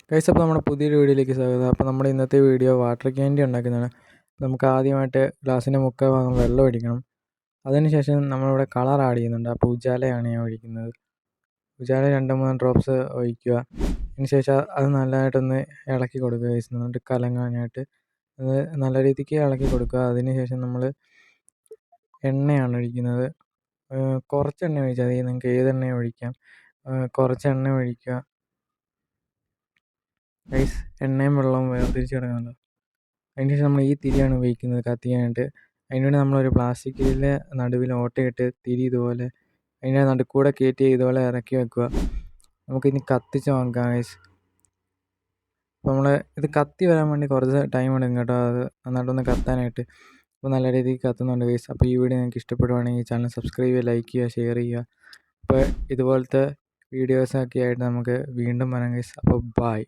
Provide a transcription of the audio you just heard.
Guys, അപ്പോൾ നമ്മുടെ പുതിയൊരു വീഡിയോയിലേക്ക് സ്വാഗതം. അപ്പോൾ നമ്മുടെ ഇന്നത്തെ വീഡിയോ വാട്ടർ ക്യാൻഡി ഉണ്ടാക്കുന്നതാണ്. നമുക്ക് ആദ്യമായിട്ട് ഗ്ലാസിൻ്റെ മുക്കാൽ ഭാഗം വെള്ളം ഒഴിക്കണം. അതിനുശേഷം നമ്മളിവിടെ കളർ ആഡ് ചെയ്യുന്നുണ്ട്. അപ്പോൾ ഉജാലയാണ് ഞാൻ ഒഴിക്കുന്നത്. ഉജാല 2-3 ഡ്രോപ്സ് ഒഴിക്കുക. അതിനുശേഷം അത് നല്ലതായിട്ടൊന്ന് ഇളക്കി കൊടുക്കുക ഗൈസ്, എന്നിട്ട് കലങ്ങാനായിട്ട് അത് നല്ല രീതിക്ക് ഇളക്കി കൊടുക്കുക. അതിനുശേഷം നമ്മൾ എണ്ണയാണ് ഒഴിക്കുന്നത്. കുറച്ച് എണ്ണ ഒഴിച്ചാൽ മതി, നിങ്ങൾക്ക് ഏതെണ്ണയും ഒഴിക്കാം. കുറച്ച് എണ്ണ ഒഴിക്കുക ഗൈസ്. എണ്ണയും വെള്ളവും വേർതിരിച്ച് കിടക്കുന്നുണ്ട്. അതിന് ശേഷം നമ്മൾ ഈ തിരിയാണ് ഉപയോഗിക്കുന്നത് കത്തിക്കാനായിട്ട്. അതിനുവേണ്ടി നമ്മളൊരു പ്ലാസ്റ്റിക്കിലെ നടുവിൽ ഓട്ടയിട്ട് തിരി ഇതുപോലെ അതിൻ്റെ നടുക്കൂടെ കയറ്റി ഇതുപോലെ ഇറക്കി വെക്കുക. നമുക്കിനി കത്തിച്ച് നോക്കാം ഗൈസ്. അപ്പോൾ നമ്മൾ ഇത് കത്തി വരാൻ വേണ്ടി കുറച്ച് ടൈം എടുക്കും കേട്ടോ, അത് നന്നായിട്ടൊന്ന് കത്താനായിട്ട്. അപ്പോൾ നല്ല രീതിക്ക് കത്തുന്നുണ്ട് ഗൈസ്. അപ്പോൾ ഈ വീഡിയോ നിങ്ങൾക്ക് ഇഷ്ടപ്പെടുവാണെങ്കിൽ ചാനൽ സബ്സ്ക്രൈബ് ചെയ്യുക, ലൈക്ക് ചെയ്യുക, ഷെയർ ചെയ്യുക. അപ്പോൾ ഇതുപോലത്തെ വീഡിയോസൊക്കെ ആയിട്ട് നമുക്ക് വീണ്ടും വരാം ഗൈസ്. അപ്പോൾ ബൈ.